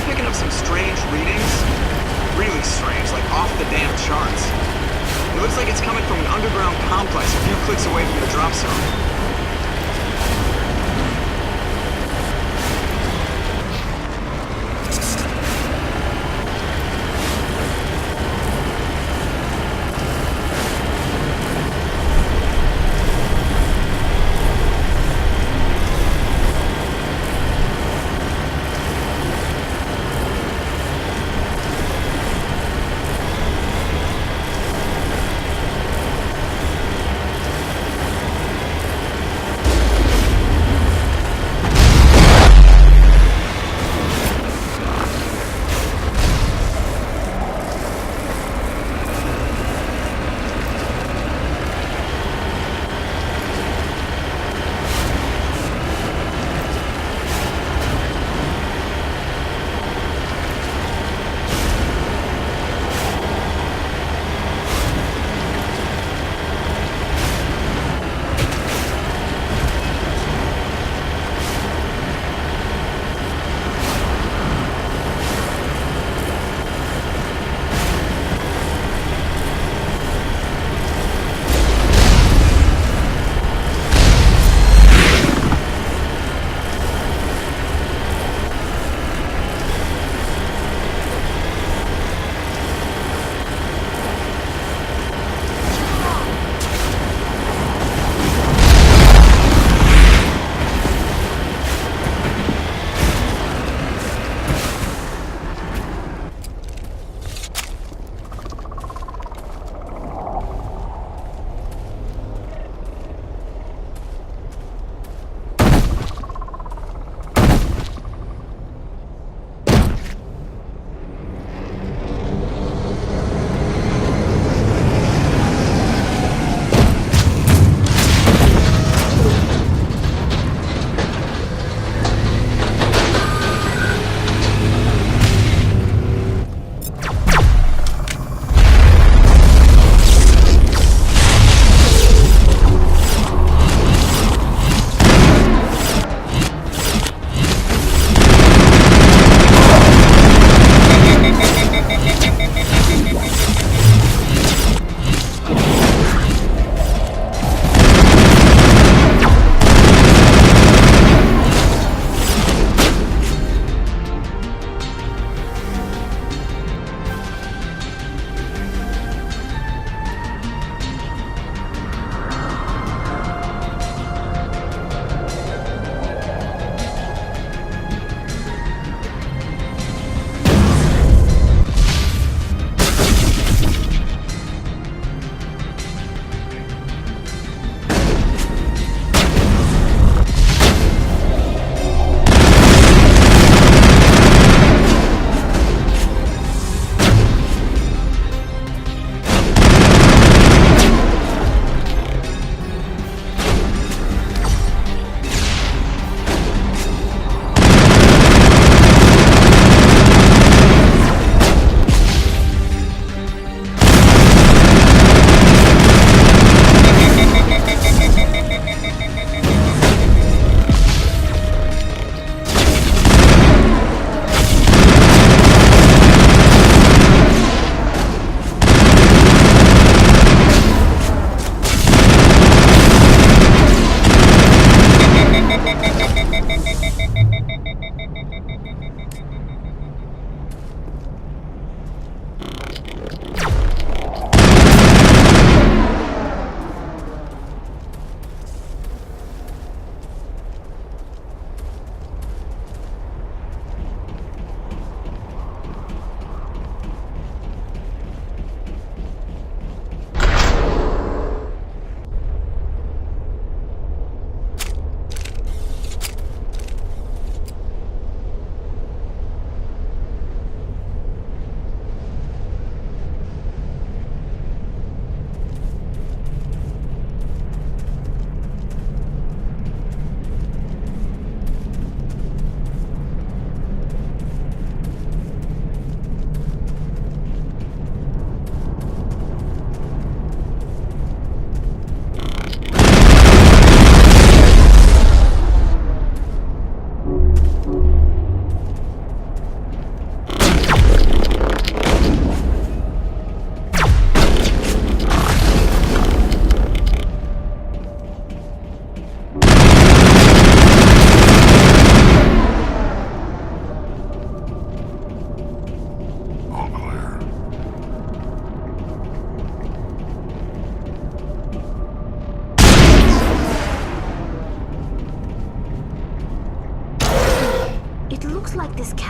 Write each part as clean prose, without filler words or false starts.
picking up some strange readings. Really strange, like off the damn charts. It looks like it's coming from an underground complex a few clicks away from the drop zone.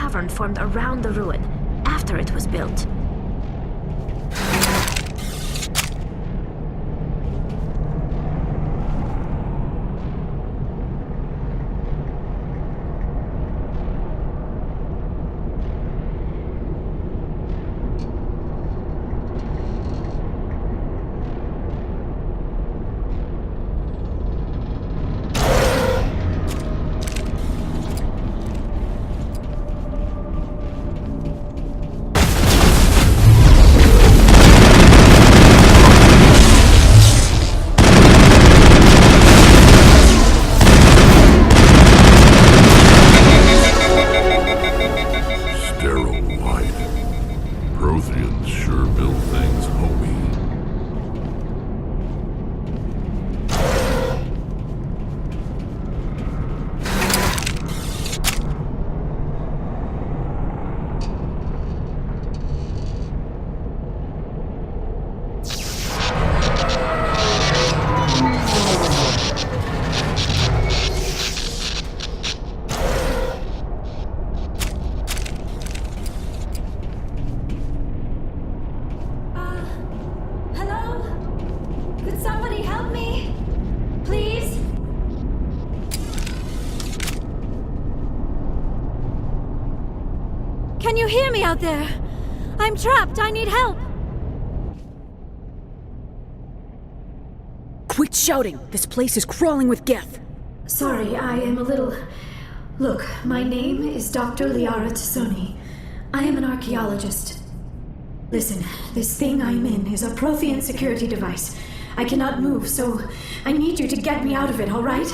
cavern formed around the ruin, after it was built. Can you hear me out there? I'm trapped. I need help. Quit shouting! This place is crawling with Geth! Sorry, I am a little... Look, my name is Dr. Liara T'soni. I am an archaeologist. Listen, this thing I'm in is a Prothean security device. I cannot move, so I need you to get me out of it, all right?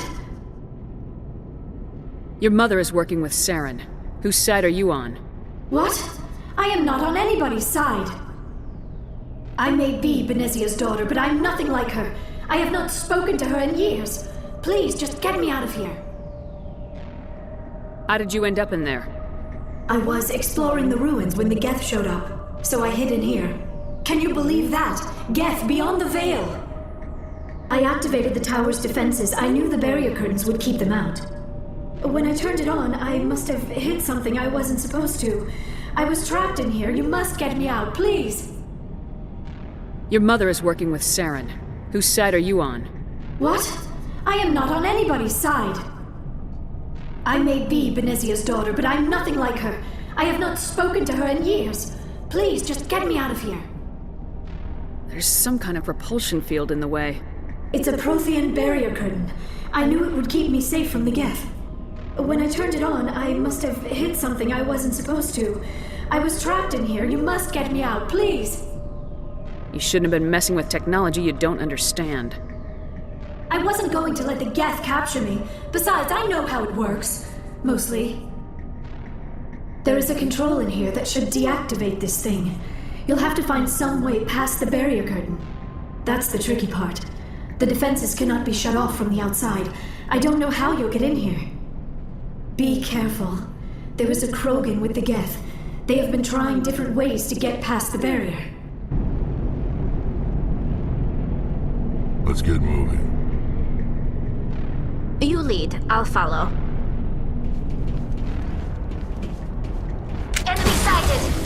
Your mother is working with Saren. Whose side are you on? What? I am not on anybody's side. I may be Benezia's daughter, but I'm nothing like her. I have not spoken to her in years. Please, just get me out of here. How did you end up in there? I was exploring the ruins when the Geth showed up, so I hid in here. Can you believe that? Geth beyond the veil! I activated the tower's defenses. I knew the barrier curtains would keep them out. When I turned it on, I must have hit something I wasn't supposed to. I was trapped in here. You must get me out, please! Your mother is working with Saren. Whose side are you on? What? I am not on anybody's side. I may be Benezia's daughter, but I'm nothing like her. I have not spoken to her in years. Please, just get me out of here. There's some kind of repulsion field in the way. It's a Prothean barrier curtain. I knew it would keep me safe from the Geth. When I turned it on, I must have hit something I wasn't supposed to. I was trapped in here. You must get me out, please. You shouldn't have been messing with technology you don't understand. I wasn't going to let the Geth capture me. Besides, I know how it works. Mostly. There is a control in here that should deactivate this thing. You'll have to find some way past the barrier curtain. That's the tricky part. The defenses cannot be shut off from the outside. I don't know how you'll get in here. Be careful. There is a Krogan with the Geth. They have been trying different ways to get past the barrier. Let's get moving. You lead, I'll follow. Enemy sighted!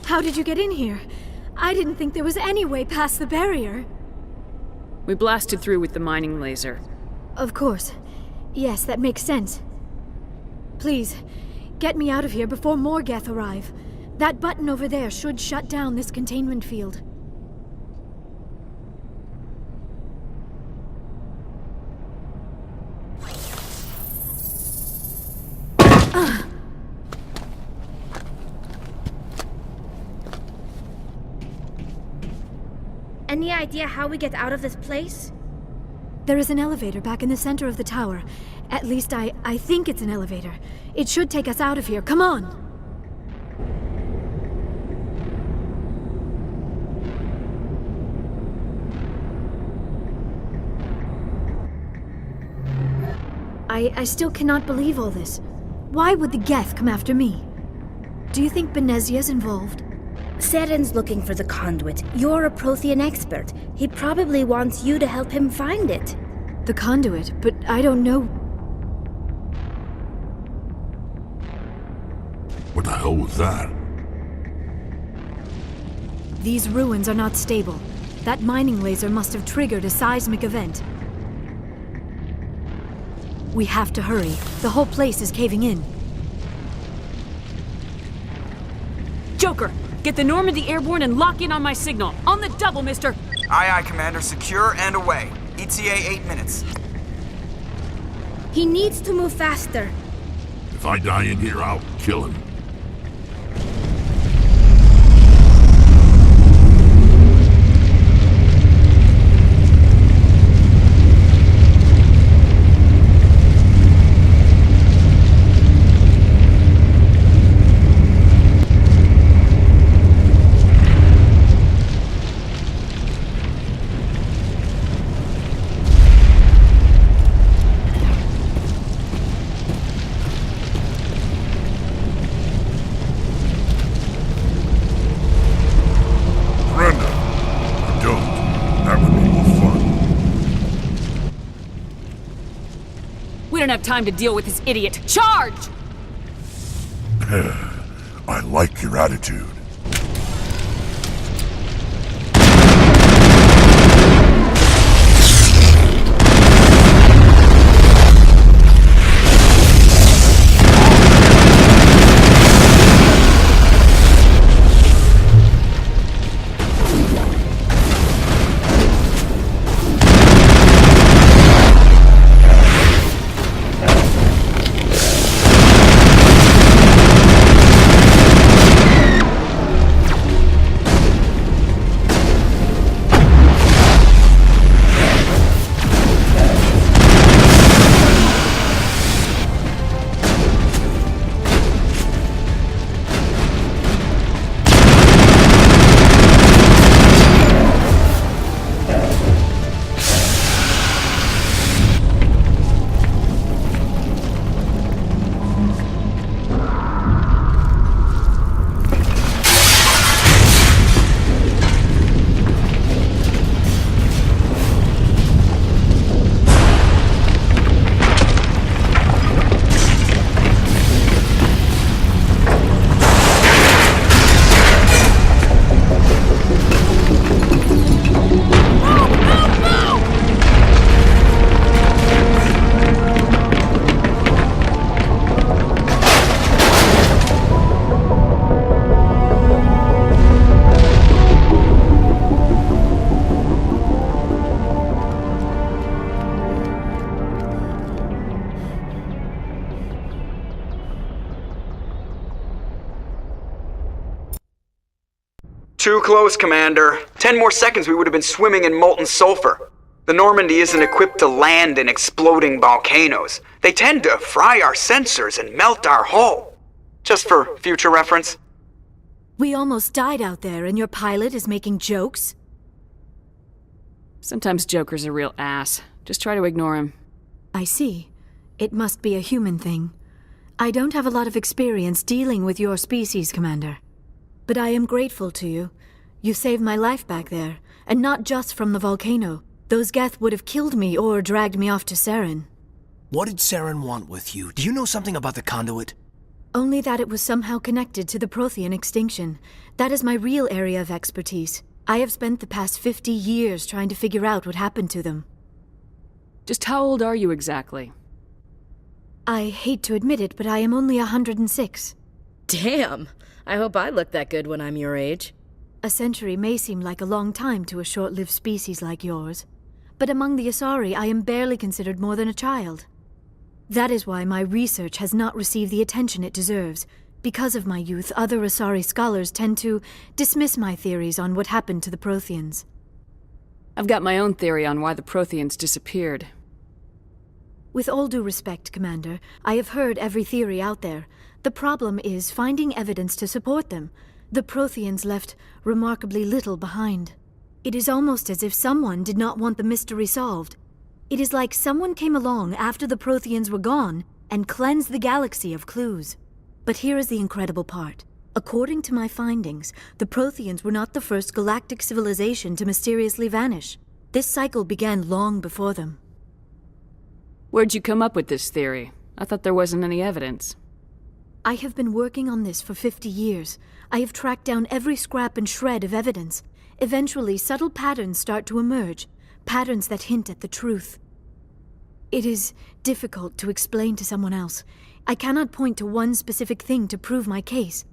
How did you get in here? I didn't think there was any way past the barrier. We blasted through with the mining laser. Of course. Yes, that makes sense. Please, get me out of here before more Geth arrive. That button over there should shut down this containment field. Any idea how we get out of this place? There is an elevator back in the center of the tower. At least I think it's an elevator. It should take us out of here. Come on! I still cannot believe all this. Why would the Geth come after me? Do you think Benezia's involved? Seren's looking for the conduit. You're a Prothean expert. He probably wants you to help him find it. The conduit, but I don't know. What the hell was that? These ruins are not stable. That mining laser must have triggered a seismic event. We have to hurry. The whole place is caving in. Joker! Get the Normandy airborne and lock in on my signal. On the double, mister! Aye, aye, Commander. Secure and away. ETA 8 minutes. He needs to move faster. If I die in here, I'll kill him. We don't have time to deal with this idiot. Charge! I like your attitude. Too close, Commander. 10 more seconds we would have been swimming in molten sulfur. The Normandy isn't equipped to land in exploding volcanoes. They tend to fry our sensors and melt our hull. Just for future reference. We almost died out there, and your pilot is making jokes? Sometimes Joker's a real ass. Just try to ignore him. I see. It must be a human thing. I don't have a lot of experience dealing with your species, Commander. But I am grateful to you. You saved my life back there, and not just from the volcano. Those Geth would have killed me or dragged me off to Saren. What did Saren want with you? Do you know something about the conduit? Only that it was somehow connected to the Prothean extinction. That is my real area of expertise. I have spent the past 50 years trying to figure out what happened to them. Just how old are you exactly? I hate to admit it, but I am only 106. Damn! I hope I look that good when I'm your age. A century may seem like a long time to a short-lived species like yours, but among the Asari I am barely considered more than a child. That is why my research has not received the attention it deserves. Because of my youth, other Asari scholars tend to dismiss my theories on what happened to the Protheans. I've got my own theory on why the Protheans disappeared. With all due respect, Commander, I have heard every theory out there. The problem is finding evidence to support them. The Protheans left remarkably little behind. It is almost as if someone did not want the mystery solved. It is like someone came along after the Protheans were gone and cleansed the galaxy of clues. But here is the incredible part. According to my findings, the Protheans were not the first galactic civilization to mysteriously vanish. This cycle began long before them. Where'd you come up with this theory? I thought there wasn't any evidence. I have been working on this for 50 years. I have tracked down every scrap and shred of evidence. Eventually, subtle patterns start to emerge, patterns that hint at the truth. It is difficult to explain to someone else. I cannot point to one specific thing to prove my case.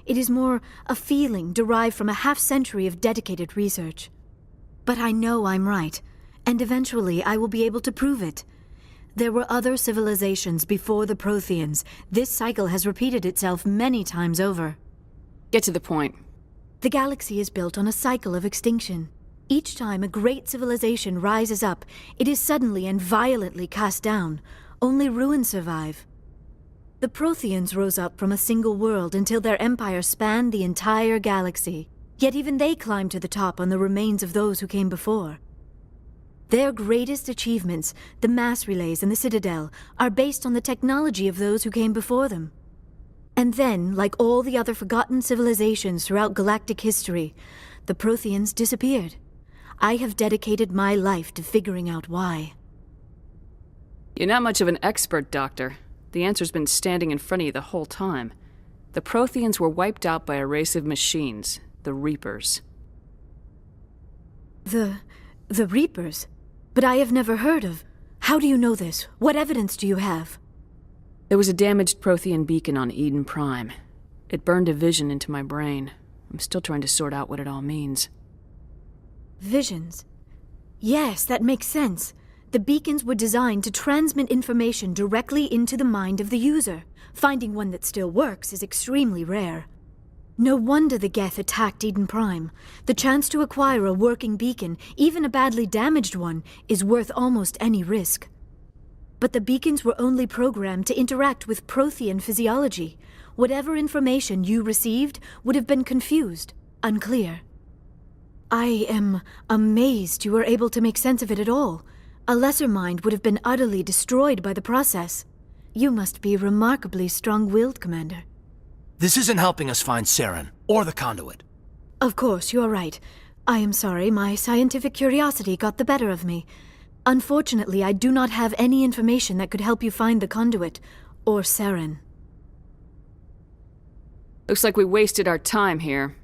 It is more a feeling derived from a half-century of dedicated research. But I know I'm right, and eventually I will be able to prove it. There were other civilizations before the Protheans. This cycle has repeated itself many times over. Get to the point. The galaxy is built on a cycle of extinction. Each time a great civilization rises up, it is suddenly and violently cast down. Only ruins survive. The Protheans rose up from a single world until their empire spanned the entire galaxy. Yet even they climbed to the top on the remains of those who came before. Their greatest achievements, the mass relays and the Citadel, are based on the technology of those who came before them. And then, like all the other forgotten civilizations throughout galactic history, the Protheans disappeared. I have dedicated my life to figuring out why. You're not much of an expert, Doctor. The answer's been standing in front of you the whole time. The Protheans were wiped out by a race of machines, the Reapers. The Reapers? But I have never heard of. How do you know this? What evidence do you have? There was a damaged Prothean beacon on Eden Prime. It burned a vision into my brain. I'm still trying to sort out what it all means. Visions? Yes, that makes sense. The beacons were designed to transmit information directly into the mind of the user. Finding one that still works is extremely rare. No wonder the Geth attacked Eden Prime. The chance to acquire a working beacon, even a badly damaged one, is worth almost any risk. But the beacons were only programmed to interact with Prothean physiology. Whatever information you received would have been confused, unclear. I am amazed you were able to make sense of it at all. A lesser mind would have been utterly destroyed by the process. You must be remarkably strong-willed, Commander. This isn't helping us find Saren, or the conduit. Of course, you are right. I am sorry, my scientific curiosity got the better of me. Unfortunately, I do not have any information that could help you find the conduit, or Saren. Looks like we wasted our time here.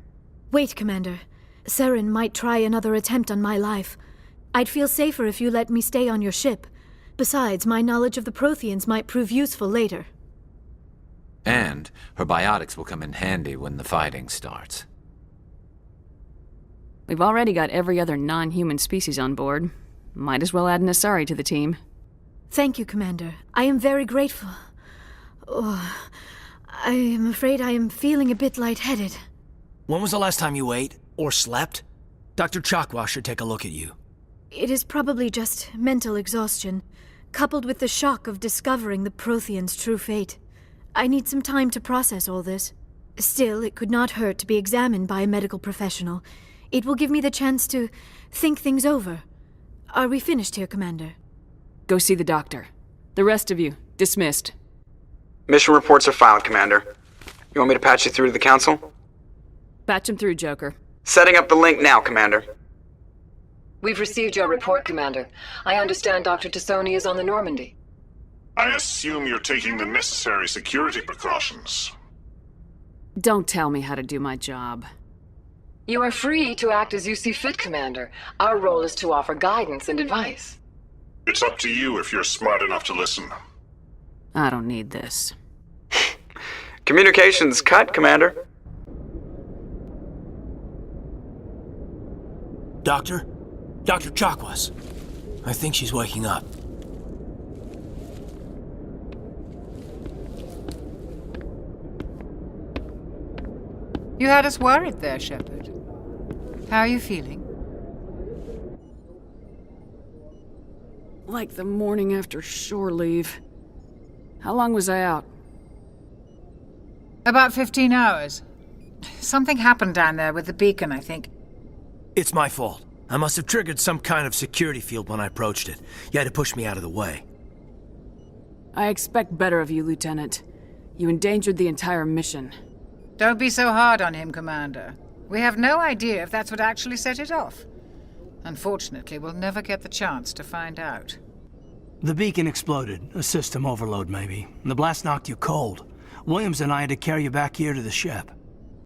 Wait, Commander. Saren might try another attempt on my life. I'd feel safer if you let me stay on your ship. Besides, my knowledge of the Protheans might prove useful later. And her biotics will come in handy when the fighting starts. We've already got every other non-human species on board. Might as well add an Asari to the team. Thank you, Commander. I am very grateful. Oh, I am afraid I am feeling a bit lightheaded. When was the last time you ate, or slept? Dr. Chakwa should take a look at you. It is probably just mental exhaustion, coupled with the shock of discovering the Protheans' true fate. I need some time to process all this. Still, it could not hurt to be examined by a medical professional. It will give me the chance to think things over. Are we finished here, Commander? Go see the doctor. The rest of you, dismissed. Mission reports are filed, Commander. You want me to patch you through to the Council? Patch him through, Joker. Setting up the link now, Commander. We've received your report, Commander. I understand Dr. T'soni is on the Normandy. I assume you're taking the necessary security precautions. Don't tell me how to do my job. You are free to act as you see fit, Commander. Our role is to offer guidance and advice. It's up to you if you're smart enough to listen. I don't need this. Communications cut, Commander. Doctor? Dr. Chakwas. I think she's waking up. You had us worried there, Shepard. How are you feeling? Like the morning after shore leave. How long was I out? About 15 hours. Something happened down there with the beacon, I think. It's my fault. I must have triggered some kind of security field when I approached it. You had to push me out of the way. I expect better of you, Lieutenant. You endangered the entire mission. Don't be so hard on him, Commander. We have no idea if that's what actually set it off. Unfortunately, we'll never get the chance to find out. The beacon exploded. A system overload, maybe. The blast knocked you cold. Williams and I had to carry you back here to the ship.